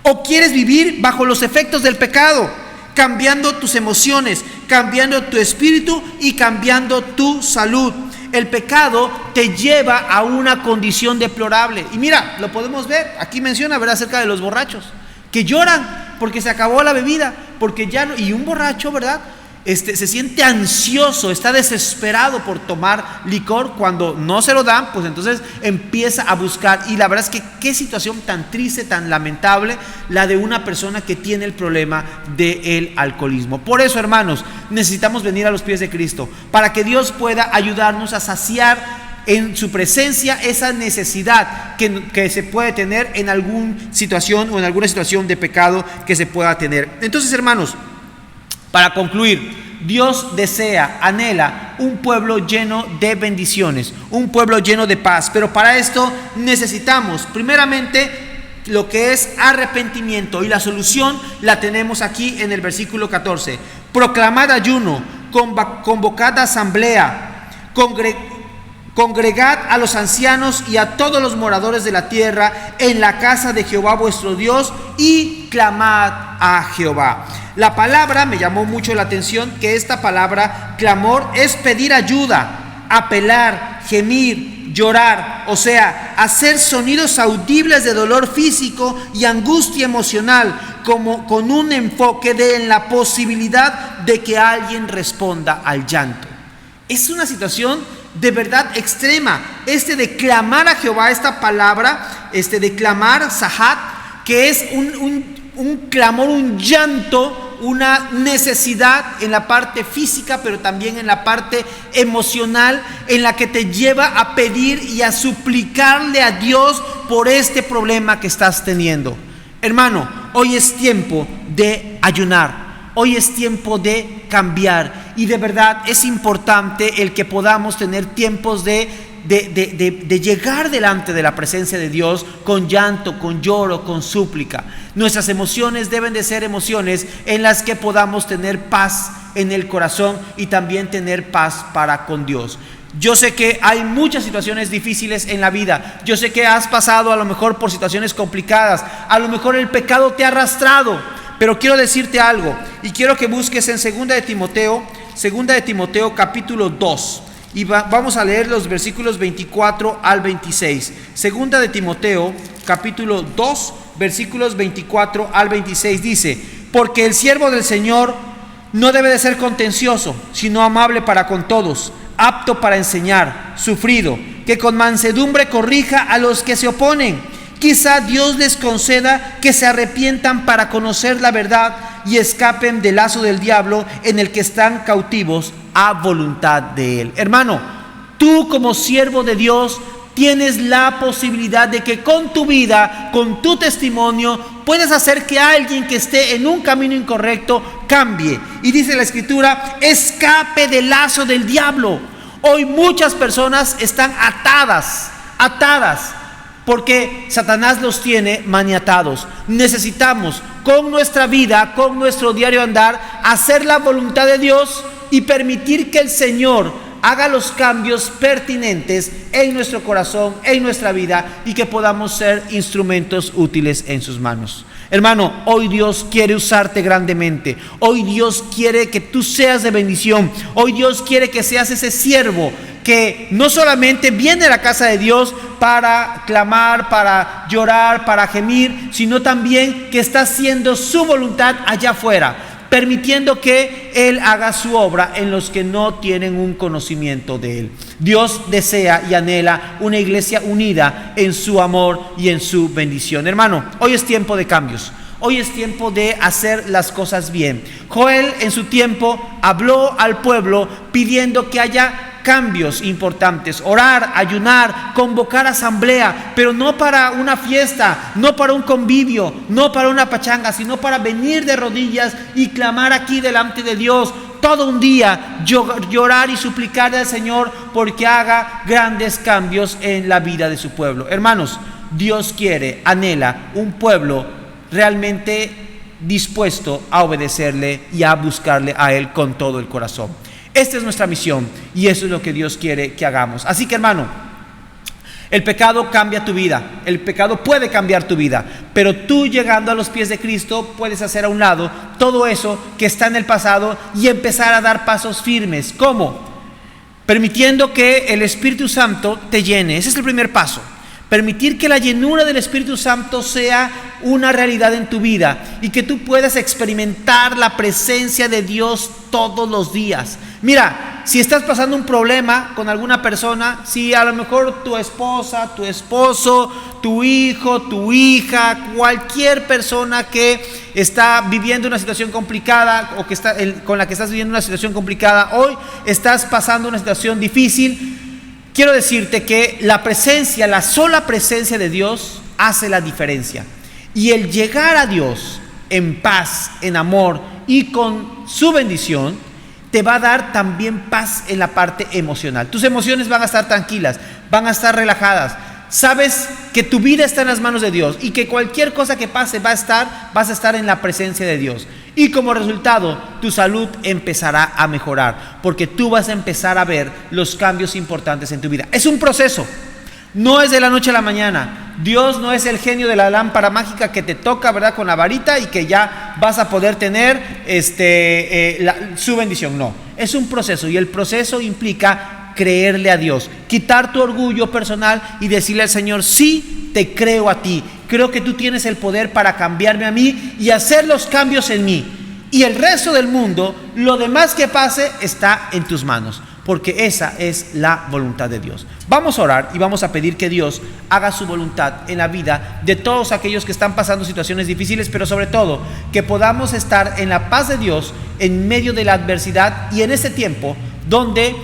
¿O quieres vivir bajo los efectos del pecado? Cambiando tus emociones, cambiando tu espíritu y cambiando tu salud. El pecado te lleva a una condición deplorable. Y mira, lo podemos ver, aquí menciona, ¿verdad?, acerca de los borrachos que lloran porque se acabó la bebida, porque ya no, y un borracho, ¿verdad?, se siente ansioso, está desesperado por tomar licor. Cuando no se lo dan, pues entonces empieza a buscar. Y la verdad es que qué situación tan triste, tan lamentable la de una persona que tiene el problema del alcoholismo. Por eso, hermanos, necesitamos venir a los pies de Cristo para que Dios pueda ayudarnos a saciar en su presencia esa necesidad que se puede tener en alguna situación o en alguna situación de pecado que se pueda tener. Entonces, hermanos, para concluir, Dios desea, anhela un pueblo lleno de bendiciones, un pueblo lleno de paz. Pero para esto necesitamos, primeramente, lo que es arrepentimiento. Y la solución la tenemos aquí en el versículo 14. Proclamad ayuno, convocad asamblea, congregad a los ancianos y a todos los moradores de la tierra en la casa de Jehová vuestro Dios y clamad a Jehová. La palabra me llamó mucho la atención, que esta palabra clamor es pedir ayuda, apelar, gemir, llorar, o sea, hacer sonidos audibles de dolor físico y angustia emocional, como con un enfoque en la posibilidad de que alguien responda al llanto. Es una situación de verdad extrema, de clamar a Jehová, esta palabra, de clamar, sahat, que es un clamor, un llanto, una necesidad en la parte física, pero también en la parte emocional, en la que te lleva a pedir y a suplicarle a Dios por este problema que estás teniendo. Hermano, hoy es tiempo de ayunar, hoy es tiempo de cambiar, y de verdad es importante el que podamos tener tiempos de llegar delante de la presencia de Dios con llanto, con lloro, con súplica. Nuestras emociones deben de ser emociones en las que podamos tener paz en el corazón y también tener paz para con Dios. Yo sé que hay muchas situaciones difíciles en la vida. Yo sé que has pasado a lo mejor por situaciones complicadas. A lo mejor el pecado te ha arrastrado. Pero quiero decirte algo, y quiero que busques en 2 de Timoteo capítulo 2. Y vamos a leer los versículos 24 al 26. 2 de Timoteo capítulo 2, versículos 24 al 26 dice: porque el siervo del Señor no debe de ser contencioso, sino amable para con todos, apto para enseñar, sufrido, que con mansedumbre corrija a los que se oponen. Quizá Dios les conceda que se arrepientan para conocer la verdad y escapen del lazo del diablo en el que están cautivos a voluntad de él. Hermano, tú como siervo de Dios tienes la posibilidad de que con tu vida, con tu testimonio, puedes hacer que alguien que esté en un camino incorrecto cambie. Y dice la Escritura, escape del lazo del diablo. Hoy muchas personas están atadas porque Satanás los tiene maniatados. Necesitamos con nuestra vida, con nuestro diario andar, hacer la voluntad de Dios y permitir que el Señor haga los cambios pertinentes en nuestro corazón, en nuestra vida, y que podamos ser instrumentos útiles en sus manos. Hermano, hoy Dios quiere usarte grandemente. Hoy Dios quiere que tú seas de bendición. Hoy Dios quiere que seas ese siervo que no solamente viene a la casa de Dios para clamar, para llorar, para gemir, sino también que está haciendo su voluntad allá afuera, permitiendo que Él haga su obra en los que no tienen un conocimiento de Él. Dios desea y anhela una iglesia unida en su amor y en su bendición. Hermano, hoy es tiempo de cambios. Hoy es tiempo de hacer las cosas bien. Joel en su tiempo habló al pueblo pidiendo que haya cambios importantes, orar, ayunar, convocar asamblea, pero no para una fiesta, no para un convivio, no para una pachanga, sino para venir de rodillas y clamar aquí delante de Dios todo un día, llorar y suplicarle al Señor porque haga grandes cambios en la vida de su pueblo. Hermanos, Dios quiere, anhela un pueblo realmente dispuesto a obedecerle y a buscarle a Él con todo el corazón. Esta es nuestra misión y eso es lo que Dios quiere que hagamos. Así que, hermano, el pecado cambia tu vida, el pecado puede cambiar tu vida, pero tú, llegando a los pies de Cristo, puedes hacer a un lado todo eso que está en el pasado y empezar a dar pasos firmes. ¿Cómo? Permitiendo que el Espíritu Santo te llene. Ese es el primer paso. Permitir que la llenura del Espíritu Santo sea una realidad en tu vida y que tú puedas experimentar la presencia de Dios todos los días. Mira, si estás pasando un problema con alguna persona, si a lo mejor tu esposa, tu esposo, tu hijo, tu hija, cualquier persona que está viviendo una situación complicada o que con la que estás viviendo una situación complicada, hoy estás pasando una situación difícil, quiero decirte que la sola presencia de Dios hace la diferencia. Y el llegar a Dios en paz, en amor y con su bendición, te va a dar también paz en la parte emocional. Tus emociones van a estar tranquilas, van a estar relajadas. Sabes que tu vida está en las manos de Dios y que cualquier cosa que pase vas a estar en la presencia de Dios. Y como resultado, tu salud empezará a mejorar, porque tú vas a empezar a ver los cambios importantes en tu vida. Es un proceso, no es de la noche a la mañana. Dios no es el genio de la lámpara mágica que te toca, ¿verdad?, con la varita y que ya vas a poder tener su bendición. No, es un proceso y el proceso implica creerle a Dios, quitar tu orgullo personal y decirle al Señor: sí, te creo a ti, creo que tú tienes el poder para cambiarme a mí y hacer los cambios en mí, y el resto del mundo, lo demás que pase, está en tus manos, porque esa es la voluntad de Dios. Vamos a orar y vamos a pedir que Dios haga su voluntad en la vida de todos aquellos que están pasando situaciones difíciles, pero sobre todo que podamos estar en la paz de Dios en medio de la adversidad y en este tiempo donde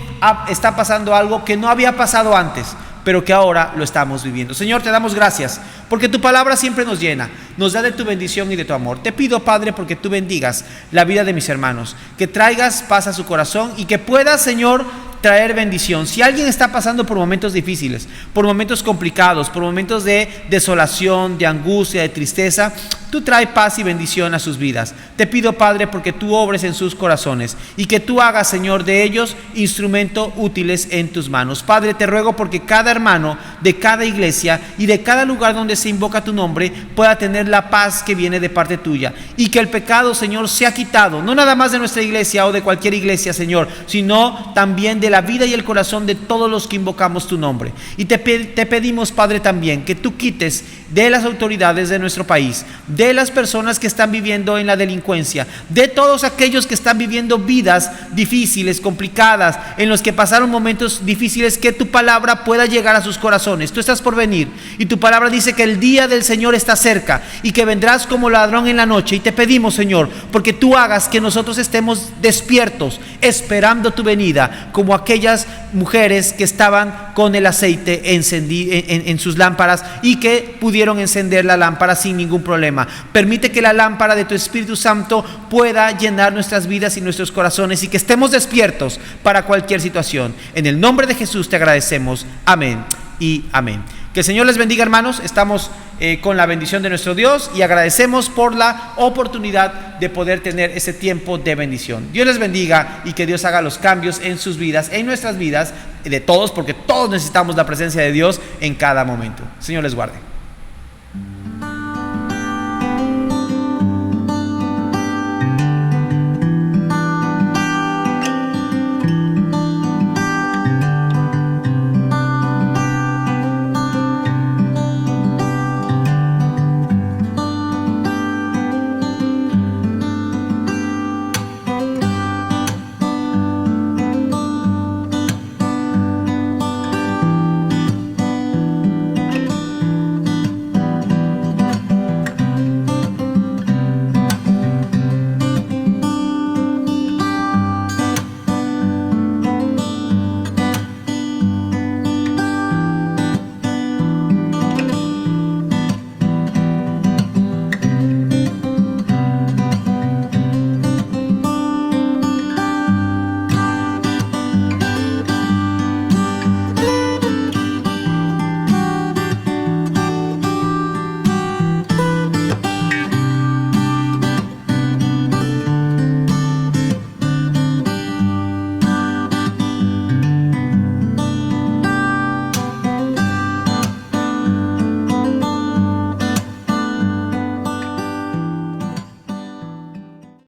está pasando algo que no había pasado antes, pero que ahora lo estamos viviendo. Señor, te damos gracias porque tu palabra siempre nos llena, nos da de tu bendición y de tu amor. Te pido, Padre, porque tú bendigas la vida de mis hermanos, que traigas paz a su corazón y que puedas, Señor, traer bendición. Si alguien está pasando por momentos difíciles, por momentos complicados, por momentos de desolación, de angustia, de tristeza, tú trae paz y bendición a sus vidas. Te pido, Padre, porque tú obres en sus corazones y que tú hagas, Señor, de ellos instrumentos útiles en tus manos. Padre, te ruego porque cada hermano de cada iglesia y de cada lugar donde se invoca tu nombre pueda tener la paz que viene de parte tuya y que el pecado, Señor, sea quitado, no nada más de nuestra iglesia o de cualquier iglesia, Señor, sino también de la vida y el corazón de todos los que invocamos tu nombre. Y te pedimos, Padre, también que tú quites de las autoridades de nuestro país, de las personas que están viviendo en la delincuencia, de todos aquellos que están viviendo vidas difíciles, complicadas, en los que pasaron momentos difíciles, que tu palabra pueda llegar a sus corazones. Tú estás por venir y tu palabra dice que el día del Señor está cerca y que vendrás como ladrón en la noche. Y te pedimos, Señor, porque tú hagas que nosotros estemos despiertos, esperando tu venida, como aquellas mujeres que estaban con el aceite en sus lámparas y que pudieron encender la lámpara sin ningún problema. Permite que la lámpara de tu Espíritu Santo pueda llenar nuestras vidas y nuestros corazones y que estemos despiertos para cualquier situación. En el nombre de Jesús te agradecemos. Amén y amén. Que el Señor les bendiga, hermanos. Estamos con la bendición de nuestro Dios y agradecemos por la oportunidad de poder tener ese tiempo de bendición. Dios les bendiga y que Dios haga los cambios en sus vidas, en nuestras vidas, de todos, porque todos necesitamos la presencia de Dios en cada momento. Señor les guarde.